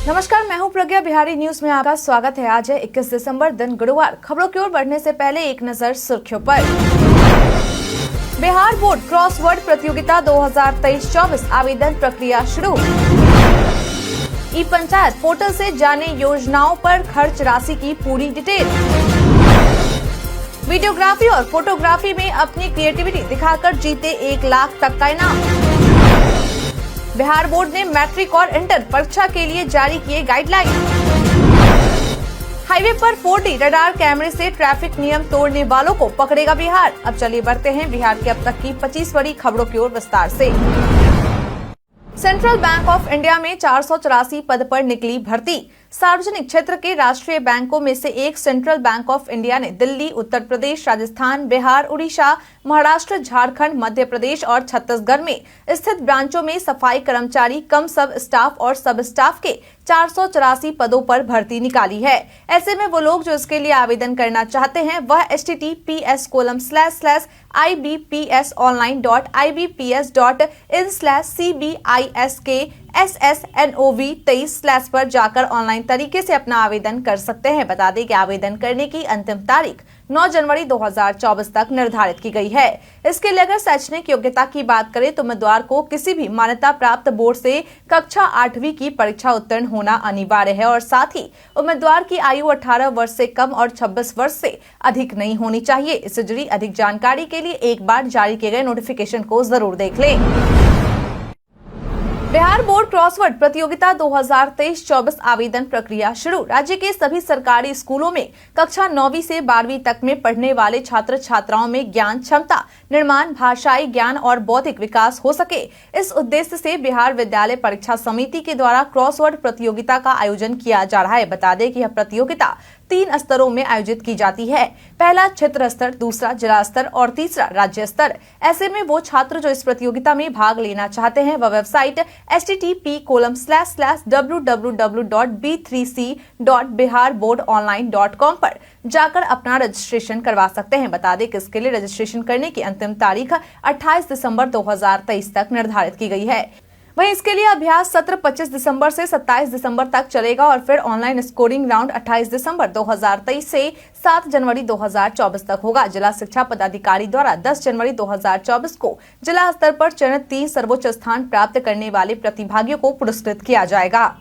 नमस्कार, मैं हूं प्रज्ञा। बिहारी न्यूज में आपका स्वागत है। आज है 21 दिसंबर, दिन गुरुवार। खबरों की ओर बढ़ने से पहले एक नजर सुर्खियों पर। बिहार बोर्ड क्रॉसवर्ड प्रतियोगिता 2023-24 आवेदन प्रक्रिया शुरू। ई पंचायत पोर्टल से जाने योजनाओं पर खर्च राशि की पूरी डिटेल। वीडियोग्राफी और फोटोग्राफी में अपनी क्रिएटिविटी दिखाकर जीते 1 लाख तक का इनाम। बिहार बोर्ड ने मैट्रिक और इंटर परीक्षा के लिए जारी किए गाइडलाइन। हाईवे पर 4D रडार कैमरे से ट्रैफिक नियम तोड़ने वालों को पकड़ेगा बिहार। अब चलिए बढ़ते हैं बिहार की अब तक की 25 बड़ी खबरों की ओर विस्तार से। सेंट्रल बैंक ऑफ इंडिया में 484 पद पर निकली भर्ती। सार्वजनिक क्षेत्र के राष्ट्रीय बैंकों में से एक सेंट्रल बैंक ऑफ इंडिया ने दिल्ली, उत्तर प्रदेश, राजस्थान, बिहार, उड़ीसा, महाराष्ट्र, झारखंड, मध्य प्रदेश और छत्तीसगढ़ में स्थित ब्रांचों में सफाई कर्मचारी कम सब स्टाफ और सब स्टाफ के 484 पदों पर भर्ती निकाली है। ऐसे में वो लोग जो इसके लिए आवेदन करना चाहते हैं वह https://ibps.online.ibps.in/cbiskssnov23/ पर जाकर ऑनलाइन तरीके से अपना आवेदन कर सकते हैं। बता दें कि आवेदन करने की अंतिम तारीख 9 जनवरी 2024 तक निर्धारित की गई है। इसके लिए अगर शैक्षणिक योग्यता की बात करें तो उम्मीदवार को किसी भी मान्यता प्राप्त बोर्ड से कक्षा 8वीं की परीक्षा उत्तीर्ण होना अनिवार्य है और साथ ही उम्मीदवार की आयु 18 वर्ष से कम और 26 वर्ष से अधिक नहीं होनी चाहिए। इससे जुड़ी अधिक जानकारी के लिए एक बार जारी किए गए नोटिफिकेशन को जरूर देख लें। बिहार बोर्ड क्रॉसवर्ड प्रतियोगिता 2023-24 आवेदन प्रक्रिया शुरू। राज्य के सभी सरकारी स्कूलों में कक्षा 9वीं से 12वीं तक में पढ़ने वाले छात्र छात्राओं में ज्ञान क्षमता निर्माण, भाषाई ज्ञान और बौद्धिक विकास हो सके, इस उद्देश्य से बिहार विद्यालय परीक्षा समिति के द्वारा क्रॉसवर्ड प्रतियोगिता का आयोजन किया जा रहा है। बता दें कि यह प्रतियोगिता 3 स्तरों में आयोजित की जाती है। पहला क्षेत्र स्तर, दूसरा जिला स्तर और तीसरा राज्य स्तर। ऐसे में वो छात्र जो इस प्रतियोगिता में भाग लेना चाहते हैं वह वेबसाइट http://www.b3c.biharboardonline.com पर जाकर अपना रजिस्ट्रेशन करवा सकते हैं। बता दें कि इसके लिए रजिस्ट्रेशन करने की अंतिम तारीख 28 दिसंबर 2023 तक निर्धारित की गई है। वहीं इसके लिए अभ्यास सत्र 25 दिसंबर से 27 दिसंबर तक चलेगा और फिर ऑनलाइन स्कोरिंग राउंड 28 दिसंबर 2023 से 7 जनवरी 2024 तक होगा। जिला शिक्षा पदाधिकारी द्वारा 10 जनवरी 2024 को जिला स्तर पर चयनित 3 सर्वोच्च स्थान प्राप्त करने वाले प्रतिभागियों को पुरस्कृत किया जाएगा।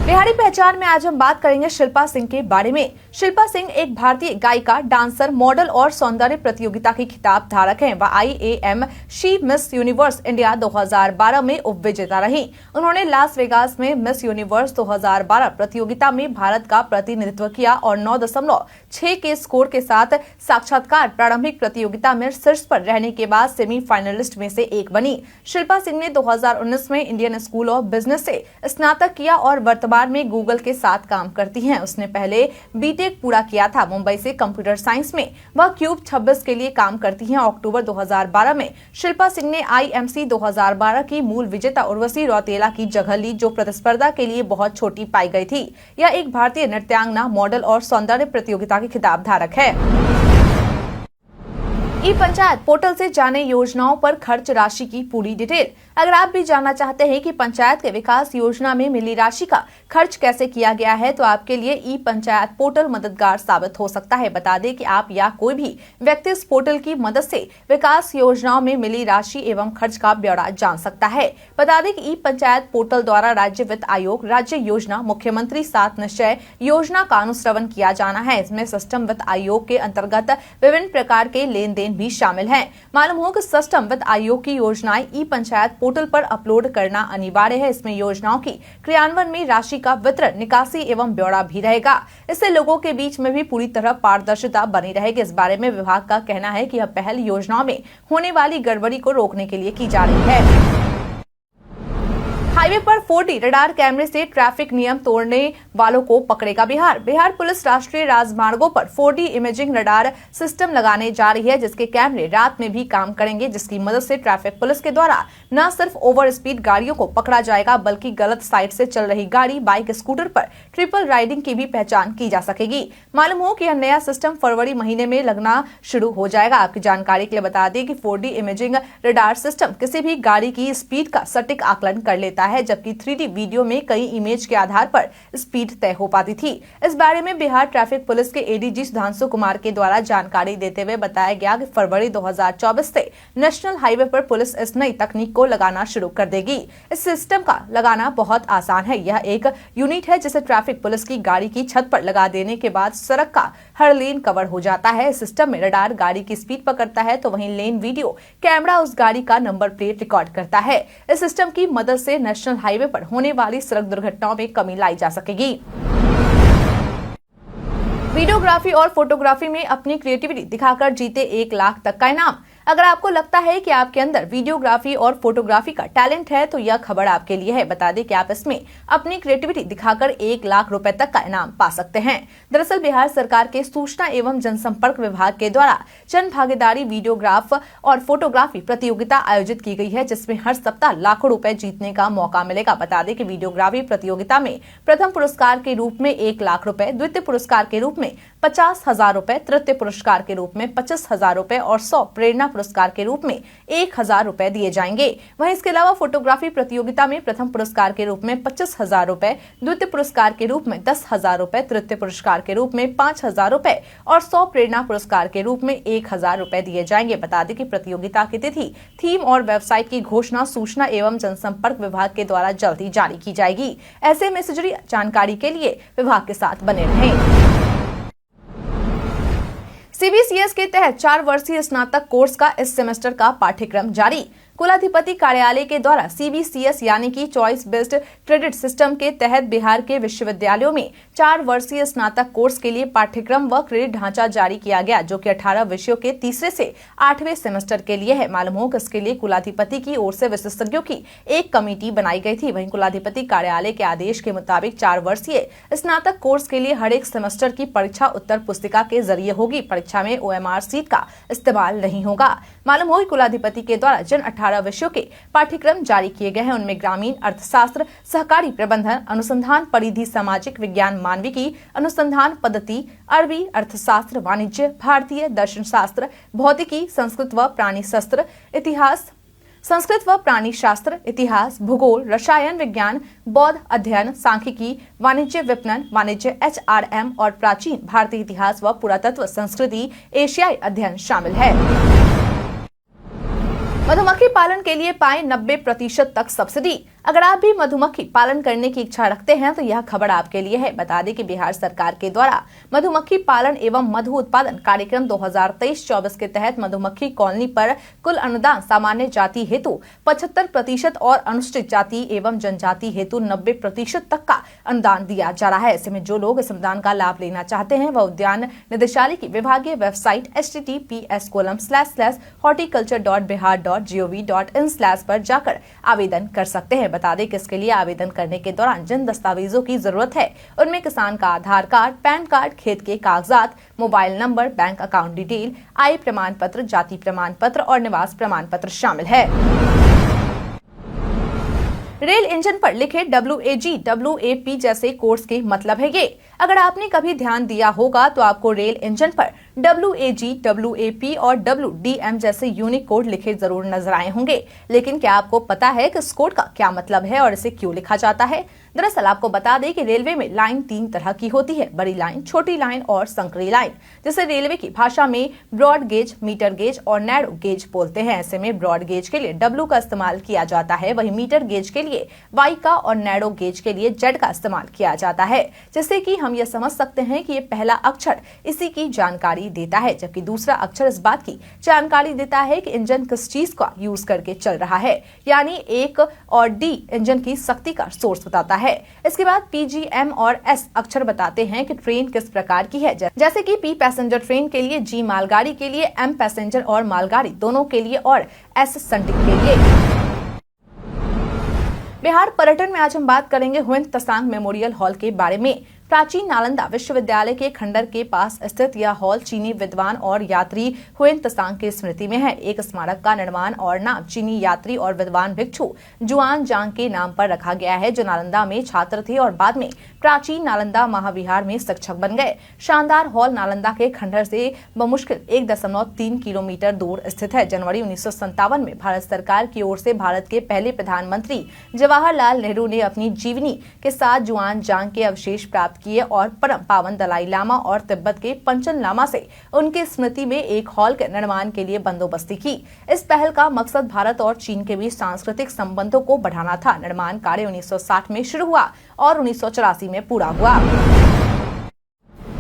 बिहारी पहचान में आज हम बात करेंगे शिल्पा सिंह के बारे में। शिल्पा सिंह एक भारतीय गायिका, डांसर, मॉडल और सौंदर्य प्रतियोगिता की खिताब धारक हैं। वह IAM she miss universe India 2012 में उपविजेता रही। उन्होंने लास वेगास में मिस यूनिवर्स 2012 प्रतियोगिता में भारत का प्रतिनिधित्व किया और 9.6 के स्कोर के साथ साक्षात्कार प्रारंभिक प्रतियोगिता में शीर्ष पर रहने के बाद सेमीफाइनलिस्ट में से एक बनी। शिल्पा सिंह ने 2019 में इंडियन स्कूल ऑफ बिजनेस से स्नातक किया और वर्तमान में गूगल के साथ काम करती हैं। उसने पहले बीटेक पूरा किया था। मुंबई से कंप्यूटर साइंस में वह क्यूब 26 के लिए काम करती हैं। अक्टूबर 2012 में शिल्पा सिंह ने IMC 2012 की मूल विजेता उर्वशी रौतेला की जगह ली, जो प्रतिस्पर्धा के लिए बहुत छोटी पाई गई थी। यह एक भारतीय नृत्यांगना, मॉडल और सौंदर्य प्रतियोगिता की खिताब धारक है। ई पंचायत पोर्टल से जाने योजनाओं पर खर्च राशि की पूरी डिटेल। अगर आप भी जानना चाहते हैं कि पंचायत के विकास योजना में मिली राशि का खर्च कैसे किया गया है तो आपके लिए ई पंचायत पोर्टल मददगार साबित हो सकता है। बता दें कि आप या कोई भी व्यक्ति इस पोर्टल की मदद से विकास योजनाओं में मिली राशि एवं खर्च का ब्यौरा जान सकता है। बता दें कि ई पंचायत पोर्टल द्वारा राज्य वित्त आयोग, राज्य योजना, मुख्यमंत्री 7 निश्चय योजना का अनुश्रवण किया जाना है। इसमें सिस्टम वित्त आयोग के अंतर्गत विभिन्न प्रकार के लेन देन भी शामिल हैं। मालूम हो कि सिस्टम वित्त आयोग की योजनाएं ई पंचायत पोर्टल पर अपलोड करना अनिवार्य है। इसमें योजनाओं की क्रियान्वयन में राशि का वितरण, निकासी एवं ब्यौरा भी रहेगा। इससे लोगों के बीच में भी पूरी तरह पारदर्शिता बनी रहेगी। इस बारे में विभाग का कहना है कि यह पहल योजनाओं में होने वाली गड़बड़ी को रोकने के लिए की जा रही है। हाईवे पर 4D रडार कैमरे से ट्रैफिक नियम तोड़ने वालों को पकड़ेगा बिहार। बिहार पुलिस राष्ट्रीय राजमार्गों पर 4D इमेजिंग रडार सिस्टम लगाने जा रही है, जिसके कैमरे रात में भी काम करेंगे, जिसकी मदद से ट्रैफिक पुलिस के द्वारा न सिर्फ ओवर स्पीड गाड़ियों को पकड़ा जाएगा बल्कि गलत साइड से चल रही गाड़ी, बाइक, स्कूटर पर ट्रिपल राइडिंग की भी पहचान की जा सकेगी। मालूम हो कि यह नया सिस्टम फरवरी महीने में लगना शुरू हो जाएगा। आपकी जानकारी के लिए बता दें कि 4D इमेजिंग रडार सिस्टम किसी भी गाड़ी की स्पीड का सटीक आकलन कर लेता है। है, जबकि 3D वीडियो में कई इमेज के आधार पर स्पीड तय हो पाती थी। इस बारे में बिहार ट्रैफिक पुलिस के एडीजी सुधांशु कुमार के द्वारा जानकारी देते हुए बताया गया कि फरवरी 2024 से नेशनल हाईवे पर पुलिस इस नई तकनीक को लगाना शुरू कर देगी। इस सिस्टम का लगाना बहुत आसान है। यह एक यूनिट है जिसे ट्रैफिक पुलिस की गाड़ी की छत पर लगा देने के बाद सड़क का हर लेन कवर हो जाता है। इस सिस्टम में रडार गाड़ी की स्पीड पकड़ता है तो वहीं लेन वीडियो कैमरा उस गाड़ी का नंबर प्लेट रिकॉर्ड करता है। इस सिस्टम की मदद से नेशनल हाईवे पर होने वाली सड़क दुर्घटनाओं में कमी लाई जा सकेगी। वीडियोग्राफी और फोटोग्राफी में अपनी क्रिएटिविटी दिखाकर जीते 1 लाख तक का इनाम। अगर आपको लगता है कि आपके अंदर वीडियोग्राफी और फोटोग्राफी का टैलेंट है तो यह खबर आपके लिए है। बता दें कि आप इसमें अपनी क्रिएटिविटी दिखाकर 1 लाख रुपए तक का इनाम पा सकते हैं। दरअसल बिहार सरकार के सूचना एवं जनसंपर्क विभाग के द्वारा जन भागीदारी वीडियोग्राफ और फोटोग्राफी प्रतियोगिता आयोजित की गई है, जिसमें हर सप्ताह लाखों रुपए जीतने का मौका मिलेगा। बता दें कि वीडियोग्राफी प्रतियोगिता में प्रथम पुरस्कार के रूप में 1 लाख रुपए, द्वितीय पुरस्कार के रूप में 50,000 रुपए, तृतीय पुरस्कार के रूप में 25,000 रुपए और 100 प्रेरणा पुरस्कार के रूप में 1,000 रुपए दिए जाएंगे। वहीं इसके अलावा फोटोग्राफी प्रतियोगिता में प्रथम पुरस्कार के रूप में 25,000 रुपए, द्वितीय पुरस्कार के रूप में 10,000 रुपए, तृतीय पुरस्कार के रूप में 5,000 रुपए और 100 प्रेरणा पुरस्कार के रूप में 1,000 रुपए दिए जाएंगे। बता दें कि प्रतियोगिता की तिथि, थीम और वेबसाइट की घोषणा सूचना एवं जनसंपर्क विभाग के द्वारा जल्द ही जारी की जाएगी। ऐसे में से जुड़ी जानकारी के लिए विभाग के साथ बने रहें। सीबीसीएस के तहत 4 वर्षीय स्नातक कोर्स का इस सेमेस्टर का पाठ्यक्रम जारी। कुलाधिपति कार्यालय के द्वारा सीबीसीएस यानी कि चॉइस बेस्ड क्रेडिट सिस्टम के तहत बिहार के विश्वविद्यालयों में 4 वर्षीय स्नातक कोर्स के लिए पाठ्यक्रम व क्रेडिट ढांचा जारी किया गया, जो कि 18 विषयों के तीसरे से 8वें सेमेस्टर के लिए है। मालूम हो कि इसके लिए कुलाधिपति की ओर से विशेषज्ञों की एक कमेटी बनाई गई थी। वहीं कुलाधिपति कार्यालय के आदेश के मुताबिक 4 वर्षीय स्नातक कोर्स के लिए हर एक सेमेस्टर की परीक्षा उत्तर पुस्तिका के जरिए होगी। परीक्षा में OMR सीट का इस्तेमाल नहीं होगा। मालूम हो कि कुलाधिपति के द्वारा जिन 18 विषयों के पाठ्यक्रम जारी किए गए हैं उनमें ग्रामीण अर्थशास्त्र, सहकारी प्रबंधन, अनुसंधान परिधि, सामाजिक विज्ञान, मानविकी, अनुसंधान पद्धति, अरबी, अर्थशास्त्र, वाणिज्य, भारतीय दर्शन शास्त्र, भौतिकी, संस्कृत व प्राणी शास्त्र, इतिहास, भूगोल, रसायन विज्ञान, बौद्ध अध्ययन, सांख्यिकी, वाणिज्य विपणन, वाणिज्य HRM और प्राचीन भारतीय इतिहास व पुरातत्व संस्कृति एशियाई अध्ययन शामिल है। मधुमक्खी पालन के लिए पाएं 90% तक सब्सिडी। अगर आप भी मधुमक्खी पालन करने की इच्छा रखते हैं तो यह खबर आपके लिए है। बता दें कि बिहार सरकार के द्वारा मधुमक्खी पालन एवं मधु उत्पादन कार्यक्रम 2023-24 के तहत मधुमक्खी कॉलोनी पर कुल अनुदान सामान्य जाति हेतु 75% और अनुसूचित जाति एवं जनजाति हेतु 90% तक का अनुदान दिया जा रहा है। ऐसे में जो लोग इस अनुदान का लाभ लेना चाहते हैं वह उद्यान निदेशालय की विभागीय वेबसाइट https://horticulture.bihar.gov.in/ पर जाकर आवेदन कर सकते हैं। बता दें कि इसके लिए आवेदन करने के दौरान जिन दस्तावेजों की जरूरत है उनमें किसान का आधार कार्ड, पैन कार्ड, खेत के कागजात, mobile number, bank account detail, आय प्रमाण पत्र, जाति प्रमाण पत्र और निवास प्रमाण पत्र शामिल है। रेल इंजन पर लिखे WAG, WAP जैसे कोर्स के मतलब है ये। अगर आपने कभी ध्यान दिया होगा तो आपको रेल इंजन पर WAG, WAP और WDM जैसे यूनिक कोड लिखे जरूर नजर आए होंगे, लेकिन क्या आपको पता है कि इस कोड का क्या मतलब है और इसे क्यों लिखा जाता है? दरअसल आपको बता दें कि रेलवे में लाइन 3 तरह की होती है, बड़ी लाइन, छोटी लाइन और संकरी लाइन, जिसे रेलवे की भाषा में ब्रॉड गेज, मीटर गेज और नैरो गेज बोलते हैं। ऐसे में ब्रॉड गेज के लिए W का इस्तेमाल किया जाता है, वहीं मीटर गेज के लिए Y का और नैरो गेज के लिए Z का इस्तेमाल किया जाता है, जिससे कि हम यह समझ सकते हैं कि ये पहला अक्षर इसी की जानकारी देता है, जबकि दूसरा अक्षर इस बात की जानकारी देता है कि इंजन किस चीज का यूज करके चल रहा है, यानी 1 और D इंजन की शक्ति का सोर्स बताता है। इसके बाद PGM और S अक्षर बताते हैं कि ट्रेन किस प्रकार की है, जैसे कि P पैसेंजर ट्रेन के लिए, G मालगाड़ी के लिए, M पैसेंजर और मालगाड़ी दोनों के लिए और S संटिंग के लिए। बिहार पर्यटन में आज हम बात करेंगे हुएन त्सांग मेमोरियल हॉल के बारे में। प्राचीन नालंदा विश्वविद्यालय के खंडर के पास स्थित यह हॉल चीनी विद्वान और यात्री हुएन त्सांग की स्मृति में है। एक स्मारक का निर्माण और नाम चीनी यात्री और विद्वान भिक्षु जुआन जांग के नाम पर रखा गया है, जो नालंदा में छात्र थे और बाद में प्राचीन नालंदा महाविहार में शिक्षक बन गए। शानदार हॉल नालंदा के खंडर से बमुश्किल 1.3 किलोमीटर दूर स्थित है। जनवरी 1957 में भारत सरकार की ओर से भारत के पहले प्रधानमंत्री जवाहरलाल नेहरू ने अपनी जीवनी के साथ जुआन जांग के अवशेष प्राप्त किए और परम पावन दलाई लामा और तिब्बत के पंचन लामा से उनकी स्मृति में एक हॉल के निर्माण के लिए बंदोबस्ती की। इस पहल का मकसद भारत और चीन के बीच सांस्कृतिक संबंधों को बढ़ाना था। निर्माण कार्य 1960 में शुरू हुआ और 1984 में पूरा हुआ।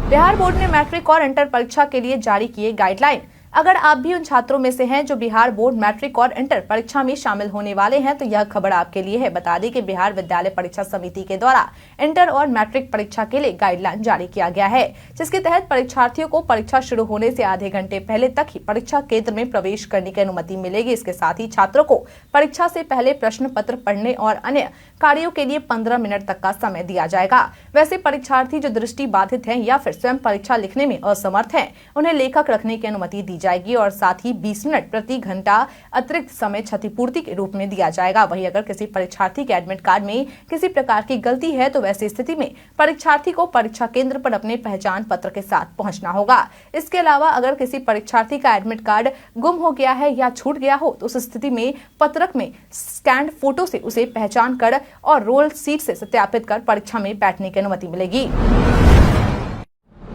बिहार बोर्ड ने मैट्रिक और इंटर परीक्षा के लिए जारी किए गाइडलाइन। अगर आप भी उन छात्रों में से हैं जो बिहार बोर्ड मैट्रिक और इंटर परीक्षा में शामिल होने वाले हैं तो यह खबर आपके लिए है। बता दें कि बिहार विद्यालय परीक्षा समिति के द्वारा इंटर और मैट्रिक परीक्षा के लिए गाइडलाइन जारी किया गया है, जिसके तहत परीक्षार्थियों को परीक्षा शुरू होने से आधे घंटे पहले तक ही परीक्षा केंद्र में प्रवेश करने की अनुमति मिलेगी। इसके साथ ही छात्रों को परीक्षा से पहले प्रश्न पत्र पढ़ने और अन्य कार्यों के लिए 15 मिनट तक का समय दिया जाएगा। वैसे परीक्षार्थी जो दृष्टि बाधित हैं या फिर स्वयं परीक्षा लिखने में असमर्थ हैं, उन्हें लेखक रखने की अनुमति दी जाएगी और साथ ही 20 मिनट प्रति घंटा अतिरिक्त समय क्षतिपूर्ति के रूप में दिया जाएगा। वहीं अगर किसी परीक्षार्थी के एडमिट कार्ड में किसी प्रकार की गलती है तो वैसी स्थिति में परीक्षार्थी को परीक्षा केंद्र पर अपने पहचान पत्र के साथ पहुंचना होगा। इसके अलावा अगर किसी परीक्षार्थी का एडमिट कार्ड गुम हो गया है या छूट गया हो तो उस स्थिति में पत्रक में स्कैन फोटो से उसे पहचान कर और रोल सीट से सत्यापित कर परीक्षा में बैठने की अनुमति मिलेगी।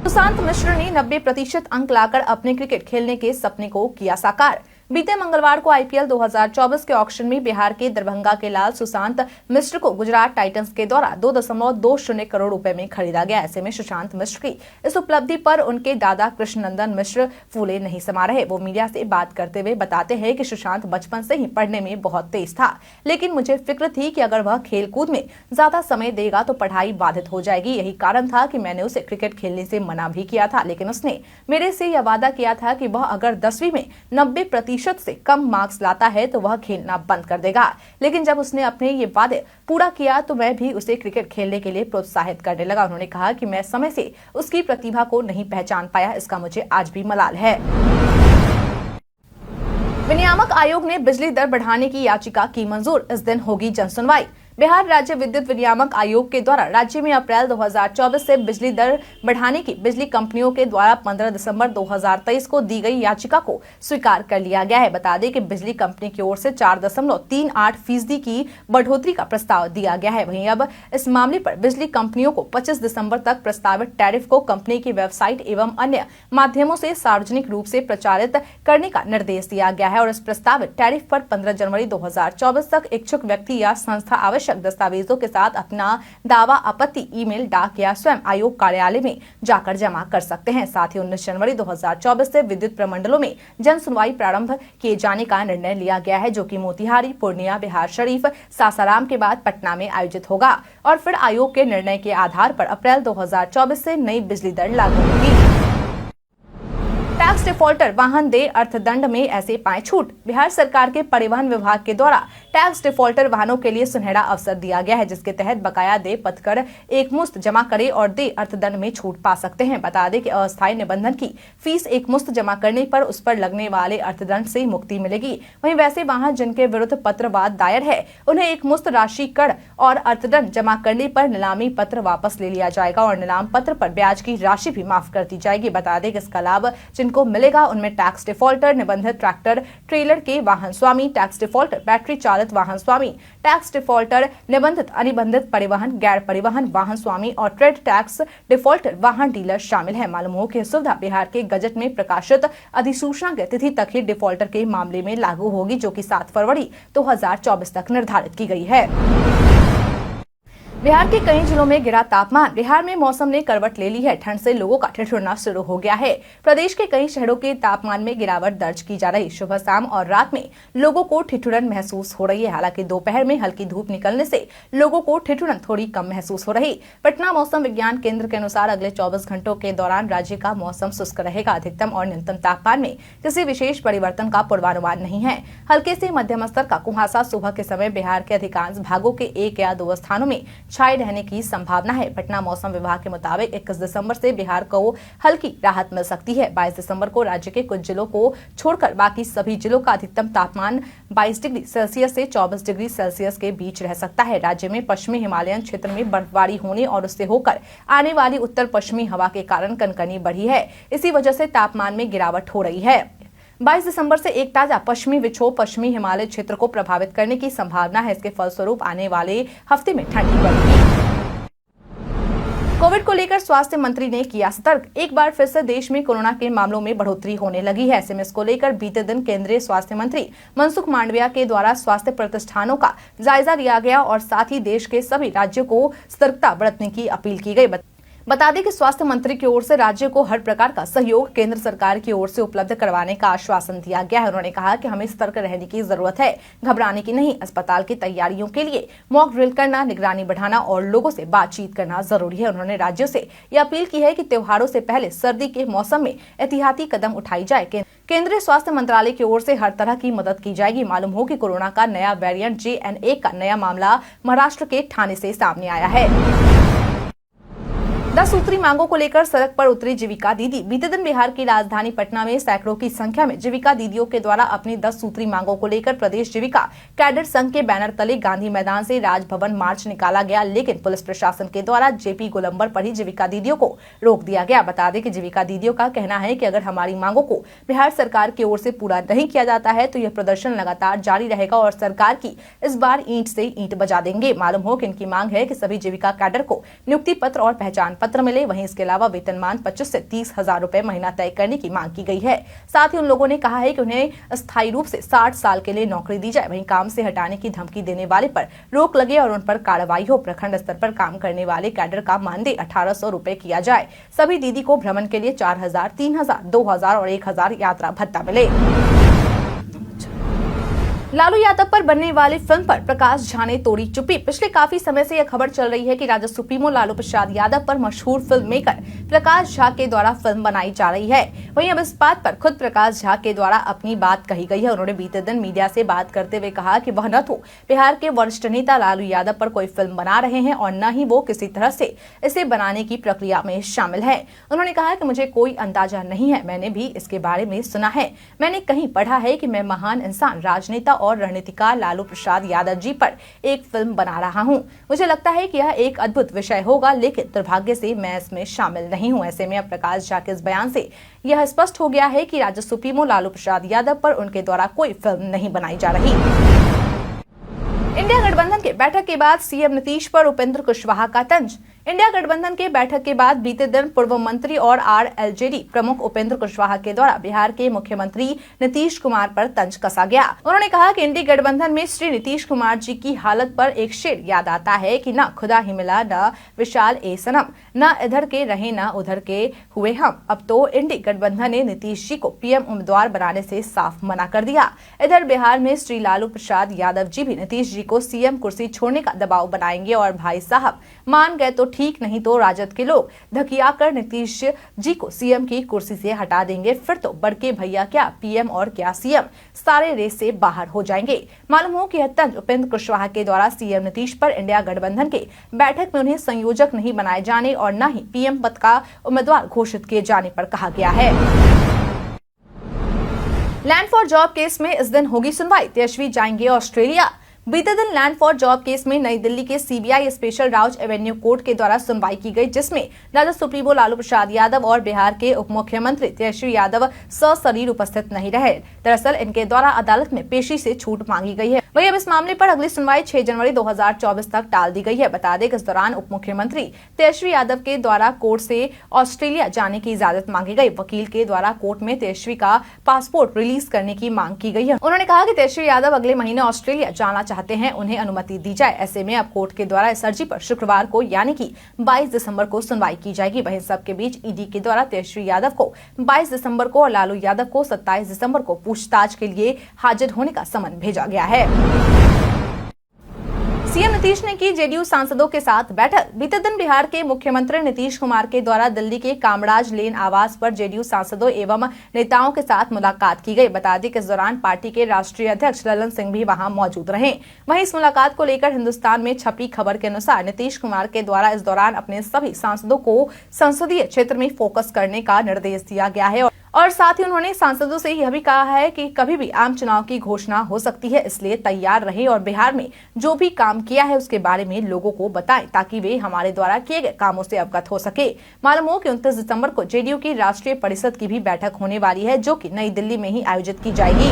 सुशांत मिश्र ने 90% अंक लाकर अपने क्रिकेट खेलने के सपने को किया साकार। बीते मंगलवार को आईपीएल 2024 के ऑक्शन में बिहार के दरभंगा के लाल सुशांत मिश्र को गुजरात टाइटंस के द्वारा 2.20 करोड़ रुपए में खरीदा गया। ऐसे में सुशांत मिश्र की इस उपलब्धि पर उनके दादा कृष्णनंदन मिश्र फूले नहीं समा रहे। वो मीडिया से बात करते हुए बताते हैं कि सुशांत बचपन से ही पढ़ने में बहुत तेज था, लेकिन मुझे फिक्र थी कि अगर वह खेलकूद में ज्यादा समय देगा तो पढ़ाई बाधित हो जाएगी। यही कारण था कि मैंने उसे क्रिकेट खेलने से मना भी किया था, लेकिन उसने मेरे से यह वादा किया था कि वह अगर 10वीं में 90% से कम मार्क्स लाता है तो वह खेलना बंद कर देगा। लेकिन जब उसने अपने ये वादे पूरा किया तो मैं भी उसे क्रिकेट खेलने के लिए प्रोत्साहित करने लगा। उन्होंने कहा कि मैं समय से उसकी प्रतिभा को नहीं पहचान पाया, इसका मुझे आज भी मलाल है। विनियामक आयोग ने बिजली दर बढ़ाने की याचिका की मंजूर। इस दिन होगी जनसुनवाई। बिहार राज्य विद्युत विनियामक आयोग के द्वारा राज्य में अप्रैल 2024 से बिजली दर बढ़ाने की बिजली कंपनियों के द्वारा 15 दिसंबर 2023 को दी गई याचिका को स्वीकार कर लिया गया है। बता दें कि बिजली कंपनी की ओर से 4.38% की बढ़ोतरी का प्रस्ताव दिया गया है। वहीं अब इस मामले पर बिजली कंपनियों को 25 दिसंबर तक प्रस्तावित टैरिफ को कंपनी की वेबसाइट एवं अन्य माध्यमों से सार्वजनिक रूप से प्रचारित करने का निर्देश दिया गया है और इस प्रस्तावित टैरिफ पर 15 जनवरी 2024 तक इच्छुक व्यक्ति या संस्था आवश्यक दस्तावेजों के साथ अपना दावा, आपत्ति ईमेल, डाक या स्वयं आयोग कार्यालय में जाकर जमा कर सकते हैं। साथ ही 19 जनवरी 2024 से विद्युत प्रमंडलों में जन सुनवाई प्रारंभ किए जाने का निर्णय लिया गया है, जो कि मोतिहारी, पूर्णिया, बिहार शरीफ, सासाराम के बाद पटना में आयोजित होगा और फिर आयोग के निर्णय के आधार पर अप्रैल 2024 से नई बिजली दर लागू होगी। टैक्स डिफॉल्टर वाहन दे अर्थदंड में ऐसे पाएं छूट। बिहार सरकार के परिवहन विभाग के द्वारा टैक्स डिफॉल्टर वाहनों के लिए सुनहरा अवसर दिया गया है, जिसके तहत बकाया दे पथकर एकमुश्त जमा करे और दे अर्थदंड में छूट पा सकते हैं। बता दें कि अस्थायी निबंधन की फीस एकमुश्त जमा करने पर उस पर लगने वाले अर्थदंड से मुक्ति मिलेगी। वहीं वैसे वाहन जिनके विरुद्ध पत्रवाद दायर है उन्हें एकमुश्त राशि कर और अर्थदंड जमा करने पर नीलामी पत्र वापस ले लिया जाएगा और नीलाम पत्र पर ब्याज की राशि भी माफ कर दी जाएगी। बता दें कि इसका लाभ जिनको मिलेगा उनमें टैक्स डिफॉल्टर, निबंधित ट्रैक्टर ट्रेलर के वाहन स्वामी, टैक्स डिफॉल्टर बैटरी चालित वाहन स्वामी, टैक्स डिफॉल्टर निबंधित अनिबंधित परिवहन, गैर परिवहन वाहन स्वामी और ट्रेड टैक्स डिफॉल्टर वाहन डीलर शामिल है। मालूम हो कि सुविधा बिहार के गजट में प्रकाशित अधिसूचना की तिथि तक ही डिफॉल्टर के मामले में लागू होगी, जो कि 7 फरवरी 2024 तक निर्धारित की गई है। बिहार के कई जिलों में गिरा तापमान। बिहार में मौसम ने करवट ले ली है। ठंड से लोगों का ठिठुरना शुरू हो गया है। प्रदेश के कई शहरों के तापमान में गिरावट दर्ज की जा रही। सुबह, शाम और रात में लोगों को ठिठुरन महसूस हो रही है। हालांकि दोपहर में हल्की धूप निकलने से लोगों को ठिठुरन थोड़ी कम महसूस हो रही। पटना मौसम विज्ञान केंद्र के अनुसार अगले 24 घंटों के दौरान राज्य का मौसम शुष्क रहेगा। अधिकतम और न्यूनतम तापमान में किसी विशेष परिवर्तन का पूर्वानुमान नहीं है। हल्के से मध्यम स्तर का कुहासा सुबह के समय बिहार के अधिकांश भागों के 1 या 2 स्थानों में छाए रहने की संभावना है। पटना मौसम विभाग के मुताबिक 21 दिसंबर से बिहार को हल्की राहत मिल सकती है। 22 दिसंबर को राज्य के कुछ जिलों को छोड़कर बाकी सभी जिलों का अधिकतम तापमान 22 डिग्री सेल्सियस से 24 डिग्री सेल्सियस के बीच रह सकता है। राज्य में पश्चिमी हिमालयन क्षेत्र में बर्फबारी होने और उससे होकर आने वाली उत्तर पश्चिमी हवा के कारण कनकनी बढ़ी है। इसी वजह से तापमान में गिरावट हो रही है। 22 दिसंबर से एक ताजा पश्चिमी विक्षोभ पश्चिमी हिमालय क्षेत्र को प्रभावित करने की संभावना है। इसके फलस्वरूप आने वाले हफ्ते में ठंडी बढ़ेगी। कोविड को लेकर स्वास्थ्य मंत्री ने किया सतर्क। एक बार फिर से देश में कोरोना के मामलों में बढ़ोतरी होने लगी है। ऐसे में इसको लेकर बीते दिन केंद्रीय स्वास्थ्य मंत्री मनसुख मांडविया के द्वारा स्वास्थ्य प्रतिष्ठानों का जायजा लिया गया और साथ ही देश के सभी राज्यों को सतर्कता बरतने की अपील की गई। बता दें कि स्वास्थ्य मंत्री की ओर से राज्य को हर प्रकार का सहयोग केंद्र सरकार की ओर से उपलब्ध करवाने का आश्वासन दिया गया है। उन्होंने कहा कि हमें सतर्क रहने की जरूरत है, घबराने की नहीं। अस्पताल की तैयारियों के लिए मॉक ड्रिल करना, निगरानी बढ़ाना और लोगों से बातचीत करना जरूरी है। उन्होंने राज्यों से यह अपील की है कि त्योहारों से पहले सर्दी के मौसम में एहतियाती कदम उठाई जाए। केंद्रीय स्वास्थ्य मंत्रालय की ओर से हर तरह की मदद की जाएगी। मालूम हो कि कोरोना का नया वेरिएंट JN1 का नया मामला महाराष्ट्र के ठाणे से सामने आया है। 10 सूत्री मांगों को लेकर सड़क पर उतरी जीविका दीदी। बीते दिन बिहार की राजधानी पटना में सैकड़ों की संख्या में जीविका दीदियों के द्वारा अपनी 10 सूत्री मांगों को लेकर प्रदेश जीविका कैडर संघ के बैनर तले गांधी मैदान से राजभवन मार्च निकाला गया, लेकिन पुलिस प्रशासन के द्वारा JP गोलंबर पर ही जीविका दीदियों को रोक दिया गया। बता दें कि जीविका दीदियों का कहना है कि अगर हमारी मांगों को बिहार सरकार की ओर से पूरा नहीं किया जाता है तो यह प्रदर्शन लगातार जारी रहेगा और सरकार की इस बार ईंट से ईंट बजा देंगे। मालूम हो कि इनकी मांग है कि सभी जीविका कैडर को नियुक्ति पत्र और पहचान पत्र मिले। वहीं इसके अलावा वेतनमान 25 से 30 हजार रुपए महीना तय करने की मांग की गई है। साथ ही उन लोगों ने कहा है कि उन्हें अस्थायी रूप से 60 साल के लिए नौकरी दी जाए। वहीं काम से हटाने की धमकी देने वाले पर रोक लगे और उन पर कार्रवाई हो। प्रखंड स्तर पर काम करने वाले कैडर का मानदेय 1800 रुपए किया जाए। सभी दीदी को भ्रमण के लिए 4000, 3000, 2000 और 1000 यात्रा भत्ता मिले। लालू यादव पर बनने वाली फिल्म पर प्रकाश झा ने तोड़ी चुप्पी। पिछले काफी समय से यह खबर चल रही है कि राजद सुप्रीमो लालू प्रसाद यादव पर मशहूर फिल्म मेकर प्रकाश झा के द्वारा फिल्म बनाई जा रही है। वहीं अब इस बात पर खुद प्रकाश झा के द्वारा अपनी बात कही गई है। उन्होंने बीते दिन मीडिया से बात करते हुए कहा कि वह न तो बिहार के वरिष्ठ नेता लालू यादव पर कोई फिल्म बना रहे हैं और न ही वो किसी तरह से इसे बनाने की प्रक्रिया में शामिल है। उन्होंने कहा कि मुझे कोई अंदाजा नहीं है, मैंने भी इसके बारे में सुना है। मैंने कहीं पढ़ा है कि मैं महान इंसान, राजनेता और रणनीतिकार लालू प्रसाद यादव जी पर एक फिल्म बना रहा हूं। मुझे लगता है कि यह एक अद्भुत विषय होगा, लेकिन दुर्भाग्य से मैं इसमें शामिल नहीं हूं। ऐसे में अब प्रकाश झा के इस बयान से यह स्पष्ट हो गया है कि राज्य सुप्रीमो लालू प्रसाद यादव पर उनके द्वारा कोई फिल्म नहीं बनाई जा रही। इंडिया गठबंधन के बैठक के बाद सीएम नीतीश पर उपेंद्र कुशवाहा का तंज। इंडिया गठबंधन के बैठक के बाद बीते दिन पूर्व मंत्री और RLJD प्रमुख उपेंद्र कुशवाहा के द्वारा बिहार के मुख्यमंत्री नीतीश कुमार पर तंज कसा गया। उन्होंने कहा कि इंडी गठबंधन में श्री नीतीश कुमार जी की हालत पर एक शेर याद आता है कि न खुदा ही मिला, न विशाल ए सनम, न इधर के रहे न उधर के हुए हम। अब तो इंडी गठबंधन ने नीतीश जी को PM उम्मीदवार बनाने से साफ मना कर दिया। इधर बिहार में श्री लालू प्रसाद यादव जी भी नीतीश जी को CM कुर्सी छोड़ने का दबाव बनाएंगे और भाई साहब मान गए तो ठीक, नहीं तो राजद के लोग धकियाकर नीतीश जी को CM की कुर्सी से हटा देंगे। फिर तो बड़के भैया क्या PM और क्या CM, सारे रेस से बाहर हो जाएंगे। मालूम हो कि यह तंज उपेंद्र कुशवाहा के द्वारा CM नीतीश पर इंडिया गठबंधन के बैठक में उन्हें संयोजक नहीं बनाए जाने और न ही PM पद का उम्मीदवार घोषित किए जाने पर कहा गया है। लैंड फॉर जॉब केस में इस दिन होगी सुनवाई, तेजस्वी जाएंगे ऑस्ट्रेलिया। बीते दिन लैंड फॉर जॉब केस में नई दिल्ली के CBI special Rouse Avenue court के द्वारा सुनवाई की गई, जिसमें राजद सुप्रीमो लालू प्रसाद यादव और बिहार के उप मुख्यमंत्री तेजस्वी यादव सशरीर उपस्थित नहीं रहे। दरअसल इनके द्वारा अदालत में पेशी से छूट मांगी गई है। वहीं अब इस मामले पर अगली सुनवाई 6 जनवरी 2024 तक टाल दी गई है। बता दें कि इस दौरान उप मुख्यमंत्री तेजस्वी यादव के द्वारा कोर्ट से ऑस्ट्रेलिया जाने की इजाजत मांगी गई। वकील के द्वारा कोर्ट में तेजस्वी का पासपोर्ट रिलीज करने की मांग की गई है। उन्होंने कहा कि तेजस्वी यादव अगले महीने ऑस्ट्रेलिया जाना चाहते हैं, उन्हें अनुमति दी जाए। ऐसे में अब कोर्ट के द्वारा इस अर्जी पर शुक्रवार को यानी कि 22 दिसंबर को सुनवाई की जाएगी। वहीं सबके बीच ईडी के द्वारा तेजस्वी यादव को 22 दिसंबर को और लालू यादव को 27 दिसंबर को पूछताछ के लिए हाजिर होने का समन भेजा गया है। सीएम नीतीश ने की जेडीयू सांसदों के साथ बैठक। बीते दिन बिहार के मुख्यमंत्री नीतीश कुमार के द्वारा दिल्ली के कामराज लेन आवास पर जेडीयू सांसदों एवं नेताओं के साथ मुलाकात की गई। बता दें कि इस दौरान पार्टी के राष्ट्रीय अध्यक्ष ललन सिंह भी वहां मौजूद रहे। वहीं इस मुलाकात को लेकर हिंदुस्तान में छपी खबर के अनुसार नीतीश कुमार के द्वारा इस दौरान अपने सभी सांसदों को संसदीय क्षेत्र में फोकस करने का निर्देश दिया गया है और साथ ही उन्होंने सांसदों से यह भी कहा है कि कभी भी आम चुनाव की घोषणा हो सकती है, इसलिए तैयार रहें और बिहार में जो भी काम किया है उसके बारे में लोगों को बताएं ताकि वे हमारे द्वारा किए गए कामों से अवगत हो सके। मालूम हो कि 29 दिसंबर को जेडीयू की राष्ट्रीय परिषद की भी बैठक होने वाली है, जो कि नई दिल्ली में ही आयोजित की जाएगी।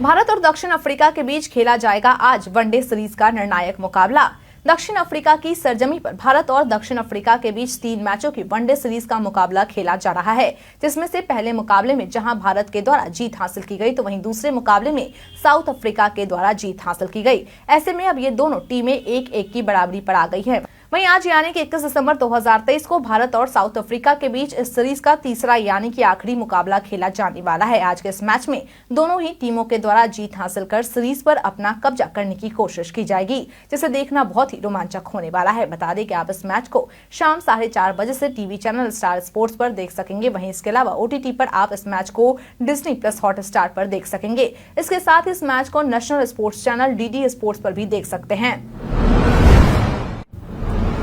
भारत और दक्षिण अफ्रीका के बीच खेला जाएगा आज वनडे सीरीज का निर्णायक मुकाबला। दक्षिण अफ्रीका की सरजमी पर भारत और दक्षिण अफ्रीका के बीच 3 मैचों की वनडे सीरीज का मुकाबला खेला जा रहा है, जिसमें से पहले मुकाबले में जहां भारत के द्वारा जीत हासिल की गई तो वहीं दूसरे मुकाबले में साउथ अफ्रीका के द्वारा जीत हासिल की गई। ऐसे में अब ये दोनों टीमें 1-1 की बराबरी पर आ गई है। वहीं आज यानी कि 21 दिसंबर 2023 को भारत और साउथ अफ्रीका के बीच इस सीरीज का तीसरा यानी कि आखिरी मुकाबला खेला जाने वाला है। आज के इस मैच में दोनों ही टीमों के द्वारा जीत हासिल कर सीरीज पर अपना कब्जा करने की कोशिश की जाएगी, जिसे देखना बहुत ही रोमांचक होने वाला है। बता दें कि आप इस मैच को शाम 4:30 बजे से टीवी चैनल स्टार स्पोर्ट्स पर देख सकेंगे। वहीं इसके अलावा OTT पर आप इस मैच को Disney+ हॉटस्टार पर देख सकेंगे। इसके साथ इस मैच को national sports channel DD sports पर भी देख सकते हैं।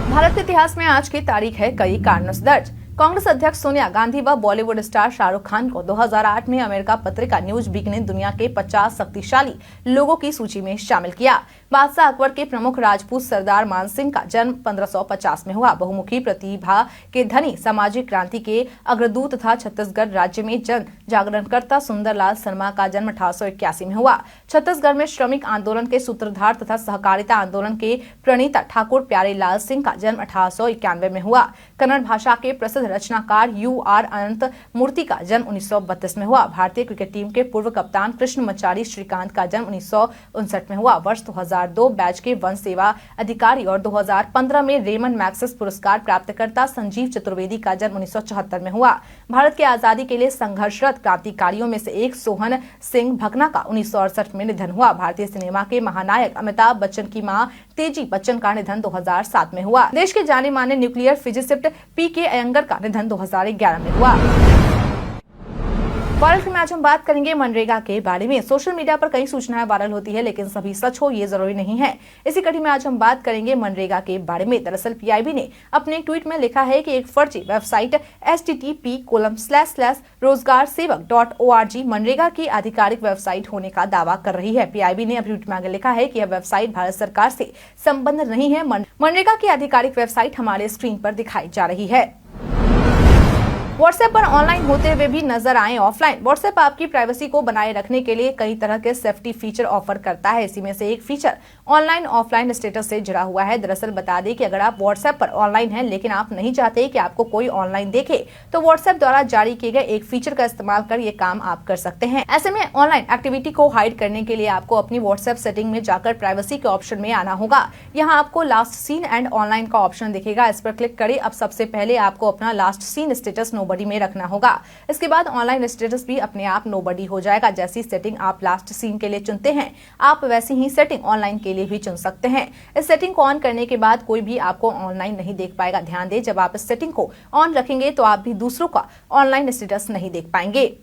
भारत के इतिहास में आज की तारीख है कई कारणों से दर्ज। कांग्रेस अध्यक्ष सोनिया गांधी व बॉलीवुड स्टार शाहरुख खान को 2008 में अमेरिका पत्रिका न्यूज वीक ने दुनिया के 50 शक्तिशाली लोगों की सूची में शामिल किया। बादशाह अकबर के प्रमुख राजपूत सरदार मान सिंह का जन्म 1550 में हुआ। बहुमुखी प्रतिभा के धनी, सामाजिक क्रांति के अग्रदूत तथा छत्तीसगढ़ राज्य में जन जागरणकर्ता सुंदरलाल शर्मा का जन्म 1881 में हुआ। छत्तीसगढ़ में श्रमिक आंदोलन के सूत्रधार तथा सहकारिता आंदोलन के प्रणेता ठाकुर प्यारे लाल सिंह का जन्म 1891 में हुआ। कन्नड़ भाषा के प्रसिद्ध रचनाकार UR अनंत मूर्ति का जन्म 1932 में हुआ। भारतीय क्रिकेट टीम के पूर्व कप्तान कृष्णमचारी श्रीकांत का जन्म 1959 में हुआ। वर्ष 2002 बैच के वन सेवा अधिकारी और 2015 में रेमन मैक्सेस पुरस्कार प्राप्तकर्ता संजीव चतुर्वेदी का जन्म 1974 में हुआ। भारत के आजादी के लिए संघर्षरत क्रांतिकारियों में से एक सोहन सिंह भकना का 1968 में निधन हुआ। भारतीय सिनेमा के महानायक अमिताभ बच्चन की मां तेजी बच्चन का निधन 2007 में हुआ। देश के जाने माने न्यूक्लियर फिजिसिस्ट PK अयंगर का निधन 2011 में हुआ। वायरल में आज हम बात करेंगे मनरेगा के बारे में। सोशल मीडिया पर कई सूचनाएं वायरल होती है, लेकिन सभी सच हो ये जरूरी नहीं है। इसी कड़ी में आज हम बात करेंगे मनरेगा के बारे में। दरअसल PIB ने अपने ट्वीट में लिखा है कि एक फर्जी वेबसाइट http://rozgarsevak.org मनरेगा की आधिकारिक वेबसाइट होने का दावा कर रही है। PIB ने अपने ट्वीट में आगे लिखा है कि यह वेबसाइट भारत सरकार से संबंध नहीं है। मनरेगा की आधिकारिक वेबसाइट हमारे स्क्रीन पर दिखाई जा रही है। व्हाट्सएप पर ऑनलाइन होते हुए भी नजर आए ऑफलाइन। व्हाट्सएप आपकी प्राइवेसी को बनाए रखने के लिए कई तरह के सेफ्टी फीचर ऑफर करता है। इसी में से एक फीचर ऑनलाइन ऑफलाइन स्टेटस से जुड़ा हुआ है। दरअसल बता दें कि अगर आप व्हाट्सएप पर ऑनलाइन हैं लेकिन आप नहीं चाहते कि आपको कोई ऑनलाइन देखे, तो व्हाट्सएप द्वारा जारी किए गए एक फीचर का इस्तेमाल कर ये काम आप कर सकते हैं। ऐसे में ऑनलाइन एक्टिविटी को हाइड करने के लिए आपको अपनी व्हाट्सएप सेटिंग में जाकर प्राइवेसी के ऑप्शन में आना होगा। यहाँ आपको लास्ट सीन एंड ऑनलाइन का ऑप्शन दिखेगा, इस पर क्लिक करें। अब सबसे पहले आपको अपना लास्ट सीन स्टेटस नोबडी में रखना होगा। इसके बाद ऑनलाइन स्टेटस भी अपने आप नोबडी हो जाएगा। जैसी सेटिंग आप लास्ट सीन के लिए चुनते हैं, आप वैसी ही सेटिंग ऑनलाइन के लिए भी चुन सकते हैं। इस सेटिंग को ऑन करने के बाद कोई भी आपको ऑनलाइन नहीं देख पाएगा। ध्यान दें, जब आप इस सेटिंग को ऑन रखेंगे तो आप भी दूसरों का ऑनलाइन स्टेटस नहीं देख पाएंगे।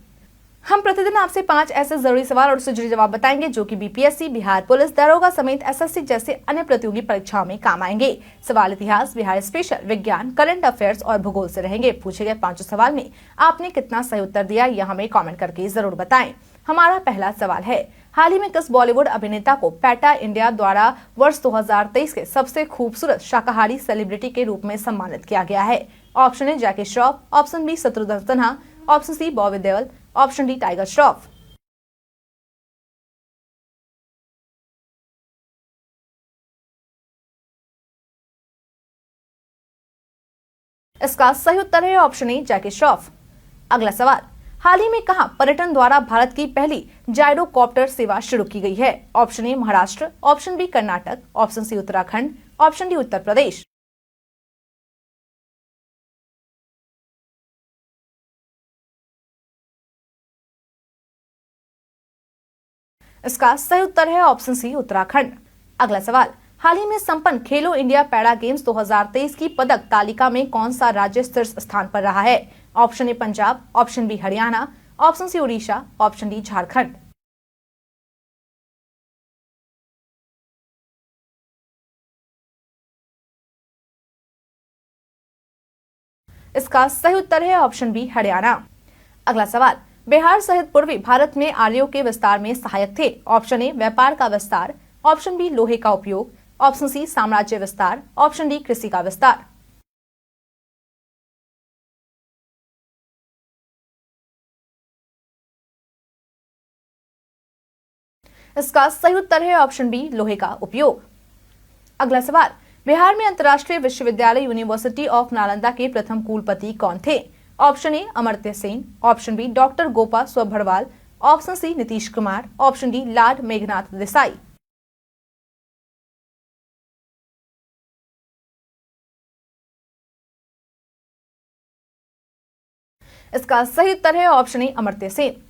हम प्रतिदिन आपसे 5 ऐसे जरूरी सवाल और उससे जुड़े जवाब बताएंगे जो कि BPSC, बिहार पुलिस दरोगा समेत SSC जैसे अन्य प्रतियोगी परीक्षाओं में काम आएंगे। सवाल इतिहास, बिहार स्पेशल, विज्ञान, करंट अफेयर्स और भूगोल से रहेंगे। पूछे गए 5 सवाल में आपने कितना सही उत्तर दिया, यह हमें कमेंट करके जरूर बताएं। हमारा पहला सवाल है, हाल ही में किस बॉलीवुड अभिनेता को पैटा इंडिया द्वारा वर्ष 2023 के सबसे खूबसूरत शाकाहारी सेलिब्रिटी के रूप में सम्मानित किया गया है? Option A Jackie Shroff, option B Shatrughan Sinha, option C Bobby Deol, option D Tiger Shroff. इसका सही उत्तर है ऑप्शन ए जैकी श्रॉफ। अगला सवाल, हाल ही में कहां पर्यटन द्वारा भारत की पहली जायरोकॉप्टर सेवा शुरू की गई है? Option A Maharashtra, option B Karnataka, option C Uttarakhand, option D Uttar Pradesh. इसका सही उत्तर है ऑप्शन सी उत्तराखंड। अगला सवाल, हाल ही में संपन्न खेलो इंडिया पैरा गेम्स 2023 की पदक तालिका में कौन सा राज्य शीर्ष स्थान पर रहा है? Option A Punjab, option B Haryana, option C Orissa, option D Jharkhand. इसका सही उत्तर है ऑप्शन बी हरियाणा। अगला सवाल, बिहार सहित पूर्वी भारत में आर्यों के विस्तार में सहायक थे। ऑप्शन ए व्यापार का विस्तार, ऑप्शन बी लोहे का उपयोग, ऑप्शन सी साम्राज्य विस्तार, ऑप्शन डी कृषि का विस्तार। इसका सही उत्तर है ऑप्शन बी लोहे का उपयोग। अगला सवाल, बिहार में अंतर्राष्ट्रीय विश्वविद्यालय यूनिवर्सिटी ऑफ नालंदा के प्रथम कुलपति कौन थे? Option A Amartya Sen, option B doctor Gopa Sabharwal, option C Nitish Kumar, option D lord Meghnad Desai. इसका सही उत्तर है ऑप्शन ए अमर्त्य सेन।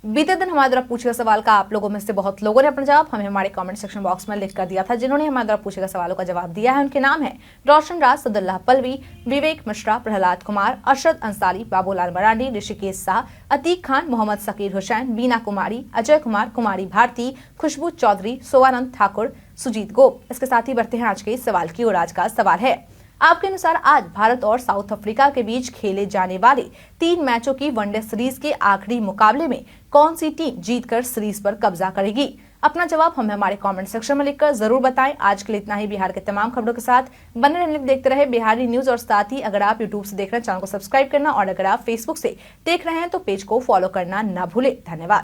बीते दिन हमारे द्वारा पूछे गए सवाल का आप लोगों में से बहुत लोगों ने अपना जवाब हमें हमारे कमेंट सेक्शन बॉक्स में लिख कर दिया था। जिन्होंने हमारे द्वारा पूछे गए सवालों का जवाब दिया है उनके नाम है रोशन राज, सदुल्लाह पलवी, विवेक मिश्रा, प्रहलाद कुमार, अरशद अंसारी, बाबूलाल मरांडी, ऋषिकेश शाह, अतीक खान, मोहम्मद सकीर हुसैन, बीना कुमारी, अजय कुमार, कुमारी भारती, खुशबू चौधरी, सोवानंद ठाकुर, सुजीत गोप। इसके साथ ही बढ़ते हैं आज के सवाल की ओर। आज का सवाल है, आपके अनुसार आज भारत और साउथ अफ्रीका के बीच खेले जाने वाले 3 मैचों की वनडे सीरीज के आखिरी मुकाबले में कौन सी टीम जीतकर सीरीज पर कब्जा करेगी? अपना जवाब हमें हमारे कमेंट सेक्शन में लिखकर जरूर बताएं। आज के लिए इतना ही। बिहार के तमाम खबरों के साथ बने रहने देखते रहे बिहारी न्यूज। और साथ ही अगर आप यूट्यूब से देख रहे हैं चैनल को सब्सक्राइब करना, और अगर आप फेसबुक से देख रहे हैं तो पेज को फॉलो करना न भूले। धन्यवाद।